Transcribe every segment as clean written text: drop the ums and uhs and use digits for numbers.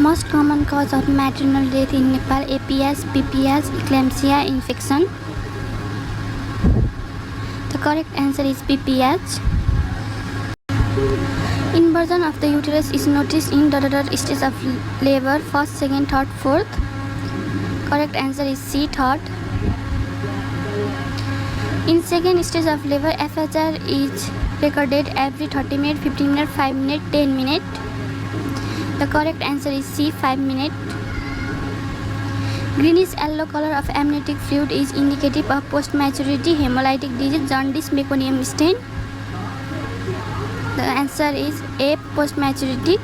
Most common cause of maternal death in Nepal: APS, PPS, eclampsia, infection. The correct answer is PPH. Inversion of the uterus is noticed in stage of labor: first, second, third, fourth. Correct answer is C, third. In second stage of labor, FHR is recorded every 30 minutes, 15 minutes, 5 minutes, 10 minutes. The correct answer is C, 5 minutes. Greenish yellow color of amniotic fluid is indicative of post-maturity hemolytic disease: jaundice, meconium stain. The answer is A, post-maturity.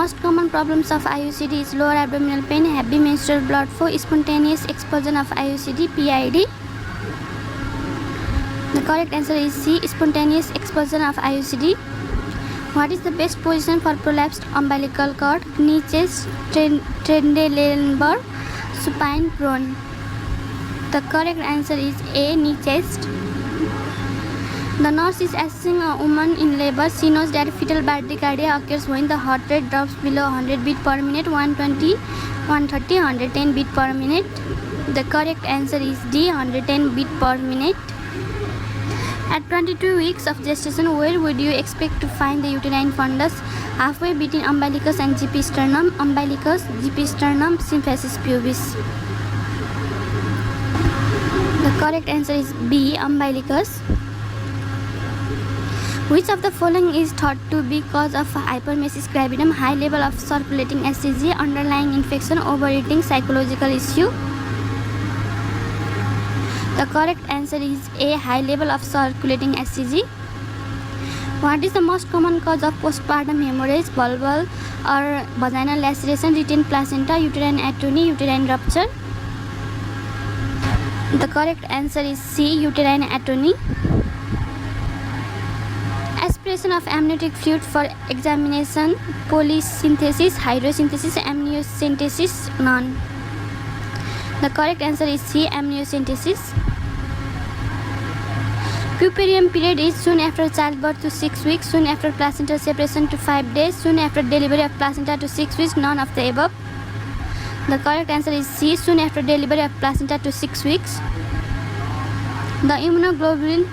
Most common problems of IUCD is lower abdominal pain, heavy menstrual blood flow, spontaneous expulsion of IUCD, PID. The correct answer is C, spontaneous expulsion of IUCD. What is the best position for prolapsed umbilical cord? Knee, chest, Trendelenburg, supine, prone. The correct answer is A, knee, chest. The nurse is assessing a woman in labor. She knows that fetal bradycardia occurs when the heart rate drops below 100 beats per minute, 120, 130, 110 beats per minute. The correct answer is D, 110 beats per minute. At 22 weeks of gestation, where would you expect to find the uterine fundus? Halfway between umbilicus and GP sternum, umbilicus, GP sternum, symphysis pubis. The correct answer is B, umbilicus. Which of the following is thought to be cause of hyperemesis gravidum? High level of circulating HCG, underlying infection, overeating, psychological issue. The correct answer is A, high level of circulating HCG. What is the most common cause of postpartum hemorrhage? Vulval or vaginal laceration, retained placenta, uterine atony, uterine rupture. The correct answer is C, uterine atony. Aspiration of amniotic fluid for examination: polysynthesis, hydrosynthesis, amniocentesis, none. The correct answer is C, amniocentesis. Puerperium period is soon after childbirth to 6 weeks, soon after placenta separation to 5 days, soon after delivery of placenta to 6 weeks, none of the above. The correct answer is C, soon after delivery of placenta to 6 weeks. The immunoglobulin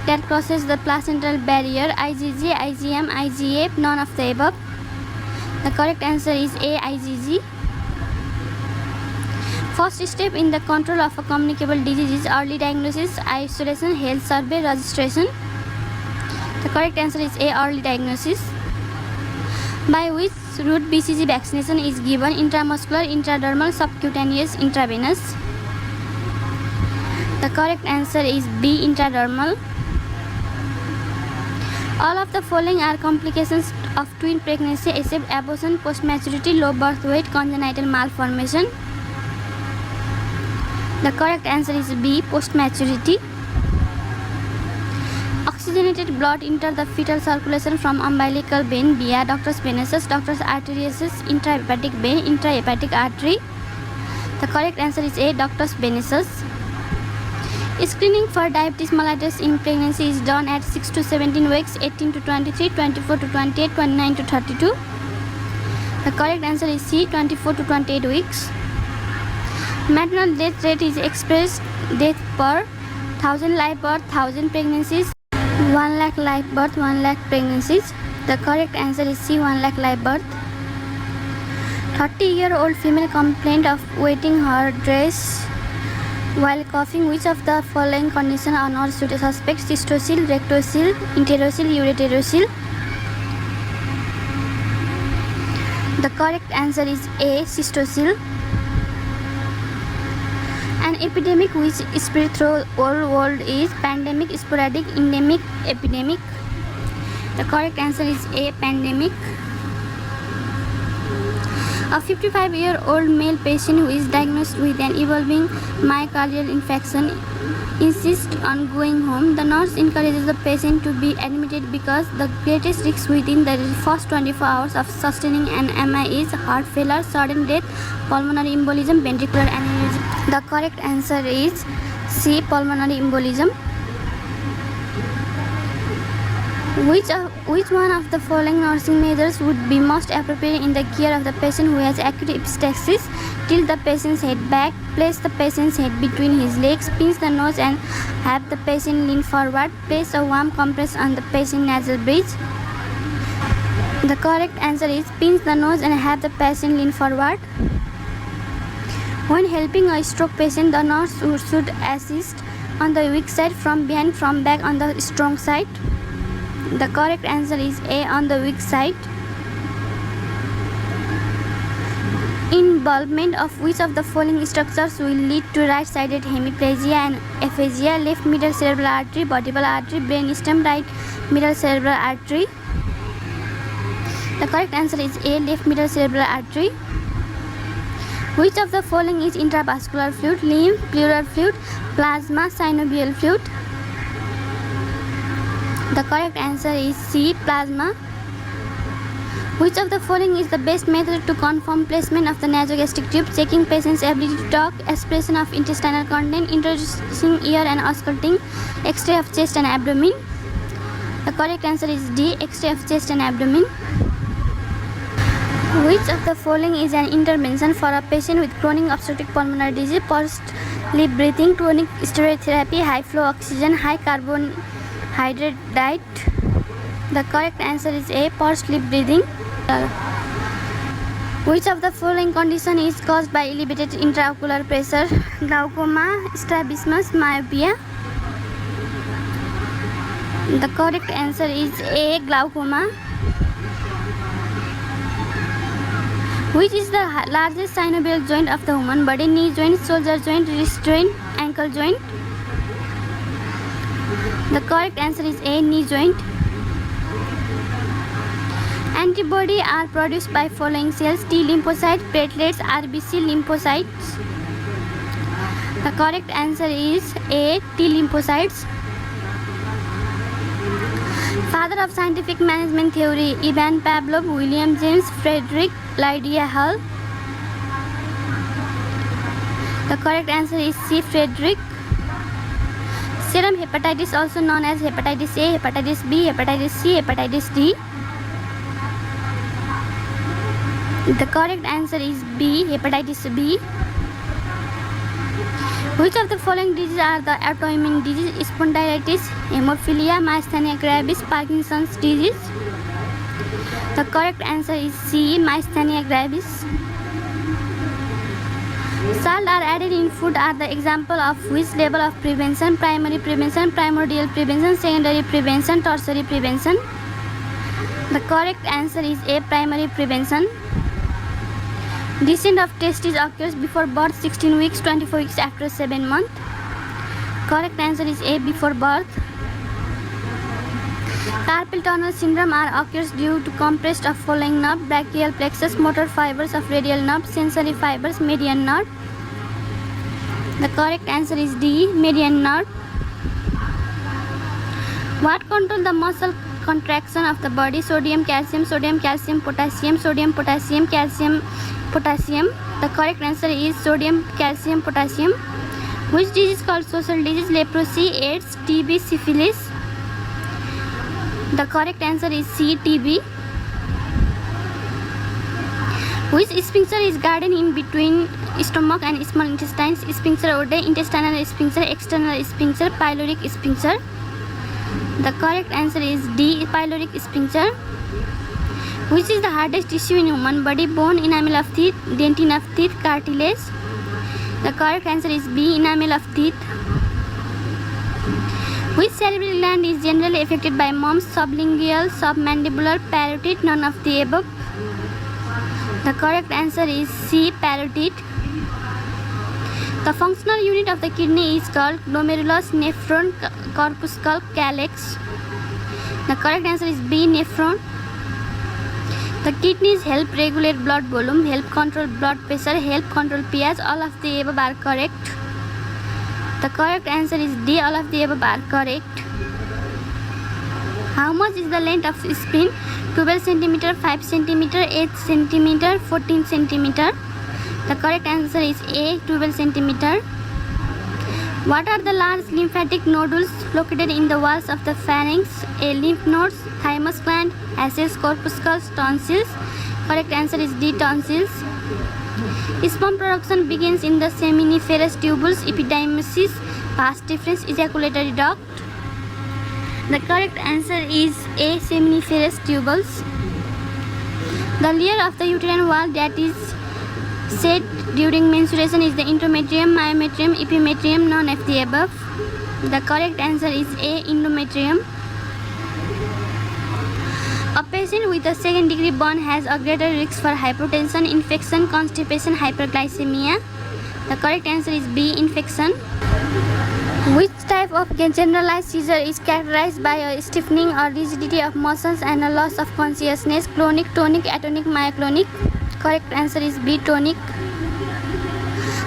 that crosses the placental barrier: IgG, IgM, IgA, none of the above. The correct answer is A, IgG. First step in the control of a communicable disease is early diagnosis, isolation, health survey, registration. The correct answer is A, early diagnosis. By which route BCG vaccination is given? Intramuscular, intradermal, subcutaneous, intravenous. The correct answer is B, intradermal. All of the following are complications of twin pregnancy except abortion: post-maturity, low birth weight, congenital malformation. The correct answer is B, post-maturity. Oxygenated blood enters the fetal circulation from umbilical vein via ductus venosus, ductus arteriosus, intrahepatic vein, intrahepatic artery. The correct answer is A, ductus venosus. Screening for diabetes mellitus in pregnancy is done at 6 to 17 weeks, 18 to 23, 24 to 28, 29 to 32. The correct answer is C, 24 to 28 weeks. Maternal death rate is expressed death per 1000 live birth, 1000 pregnancies, 1 lakh live birth, 1 lakh pregnancies. The correct answer is C, 1 lakh live birth. 30-year-old female complained of wetting her dress while coughing. Which of the following conditions are not suspect? Cystocele, rectocele, enterocele, ureterocele. The correct answer is A, cystocele. An epidemic which spread through whole world is pandemic, sporadic, endemic, epidemic. The correct answer is A, pandemic. A 55-year-old male patient who is diagnosed with an evolving myocardial infarction insists on going home. The nurse encourages the patient to be admitted because the greatest risk within the first 24 hours of sustaining an MI is heart failure, sudden death, pulmonary embolism, ventricular aneurysm. The correct answer is C, pulmonary embolism. Which one of the following nursing measures would be most appropriate in the care of the patient who has acute epistaxis? Tilt the patient's head back, place the patient's head between his legs, pinch the nose and have the patient lean forward, place a warm compress on the patient's nasal bridge. The correct answer is pinch the nose and have the patient lean forward. When helping a stroke patient, the nurse should assist on the weak side, from behind, from back, on the strong side. The correct answer is A, on the weak side. Involvement of which of the following structures will lead to right-sided hemiplegia and aphasia? Left middle cerebral artery, vertebral artery, brainstem, right middle cerebral artery. The correct answer is A, left middle cerebral artery. Which of the following is intravascular fluid? Lymph, pleural fluid, plasma, synovial fluid. The correct answer is C, plasma. Which of the following is the best method to confirm placement of the nasogastric tube? Checking patient's ability to talk, aspiration of intestinal content, introducing ear and ausculting, X-ray of chest and abdomen. The correct answer is D, X-ray of chest and abdomen. Which of the following is an intervention for a patient with chronic obstructive pulmonary disease? Paused lip breathing, chronic steroid therapy, high flow oxygen, high carbohydrate diet. The correct answer is A, paused lip breathing. Which of the following condition is caused by elevated intraocular pressure? Glaucoma, strabismus, myopia. The correct answer is A, glaucoma. Which is the largest synovial joint of the human body? Knee joint, shoulder joint, wrist joint, ankle joint. The correct answer is A, knee joint. Antibodies are produced by following cells: T lymphocytes, platelets, RBC lymphocytes. The correct answer is A, T lymphocytes. Father of scientific management theory: Ivan Pavlov, William James, Frederick Lydia Hall. The correct answer is C, Frederick. Serum hepatitis, also known as hepatitis A, hepatitis B, hepatitis C, hepatitis D. The correct answer is B, hepatitis B. Which of the following diseases are the autoimmune disease? Spondylitis, hemophilia, myasthenia gravis, Parkinson's disease. The correct answer is C, myasthenia gravis. Salt are added in food are the example of which level of prevention? Primary prevention, primordial prevention, secondary prevention, tertiary prevention. The correct answer is A, primary prevention. Descent of testes occurs before birth, 16 weeks, 24 weeks, after 7 months. Correct answer is A, before birth. Carpal tunnel syndrome occurs due to compressed of following nerve: brachial plexus, motor fibers of radial nerve, sensory fibers, median nerve. The correct answer is D, median nerve. What controls the muscle contraction of the body? Sodium, calcium, sodium, calcium, potassium, sodium, potassium, calcium, potassium. The correct answer is sodium, calcium, potassium. Which disease is called social disease? Leprosy, AIDS, TB, syphilis. The correct answer is C, TB. Which sphincter is guarded in between stomach and small intestines? Sphincter Oddi, intestinal sphincter, external sphincter, pyloric sphincter. The correct answer is D, pyloric sphincter. Which is the hardest tissue in human body? Bone, enamel of teeth, dentin of teeth, cartilage. The correct answer is B, enamel of teeth. Which cerebral gland is generally affected by mumps? Sublingual, submandibular, parotid, none of the above. The correct answer is C, parotid. The functional unit of the kidney is called glomerulus, nephron, corpuscle, calyx. The correct answer is B, nephron. The kidneys help regulate blood volume, help control blood pressure, help control pH. All of the above are correct. The correct answer is D, all of the above are correct. How much is the length of spleen? 12 cm, 5 cm, 8 cm, 14 cm. The correct answer is A, 12 cm. What are the large lymphatic nodules located in the walls of the pharynx? A. Lymph nodes, thymus gland, asces, corpuscles, tonsils. Correct answer is D. Tonsils. Sperm production begins in the seminiferous tubules, epididymis, vas deferens, ejaculatory duct. The correct answer is A. Seminiferous tubules. The layer of the uterine wall that is shed during menstruation is the endometrium, myometrium, epimetrium, none of the above. The correct answer is A. Endometrium. A patient with a second degree burn has a greater risk for hypertension, infection, constipation, hyperglycemia. The correct answer is B. Infection. Which type of generalized seizure is characterized by a stiffening or rigidity of muscles and a loss of consciousness? Clonic, tonic, atonic, myoclonic. Correct answer is B. Tonic.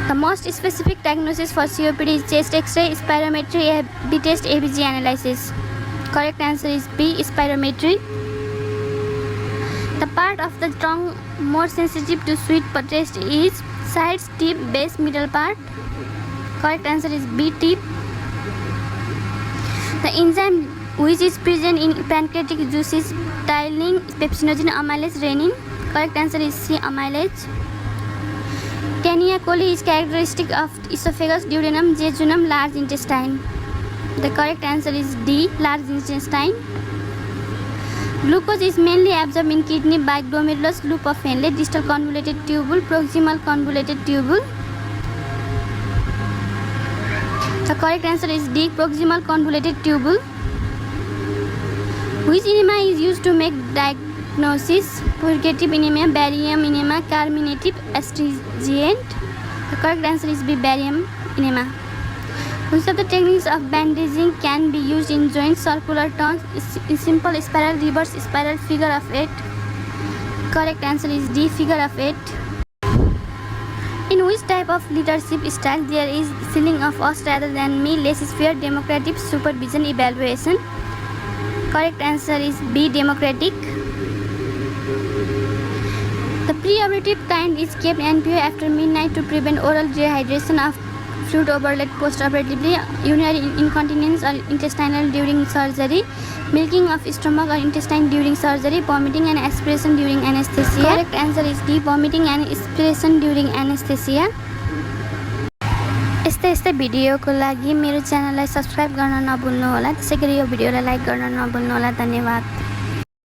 The most specific diagnosis for COPD is chest X-ray, spirometry, AB test, ABG analysis. Correct answer is B. Spirometry. The part of the tongue more sensitive to sweet taste is sides, tip, base, middle part. Correct answer is B. Tip. The enzyme which is present in pancreatic juice is ptyalin, pepsinogen, amylase, renin. Correct answer is C. Amylase. Taenia coli is characteristic of esophagus, duodenum, jejunum, large intestine. The correct answer is D. Large intestine. Glucose is mainly absorbed in kidney by glomerulus loop of Henle, distal convoluted tubule, proximal convoluted tubule. The correct answer is D. Proximal convoluted tubule. Which enema is used to make diagnosis? Purgative enema, barium enema, carminative, astringent. The correct answer is B. Barium enema. Which of the techniques of bandaging can be used in joints? Circular turns, simple spiral, reverse spiral, figure of 8. Correct answer is D. Figure of 8. In which type of leadership style there is feeling of us rather than me, laissez-faire, democratic, supervision, evaluation? Correct answer is B. Democratic. The preoperative kind is kept NPO after midnight to prevent oral dehydration of fluid overload postoperatively, urinary incontinence or intestinal during surgery, milking of stomach or intestine during surgery, vomiting and aspiration during anesthesia. Correct answer is D. Vomiting and aspiration during anesthesia. यस्तै भिडियोको लागि मेरो च्यानललाई subscribe गर्न नभुल्नुहोला, त्यसैगरी यो भिडियोलाई like गर्न नभुल्नुहोला। धन्यवाद।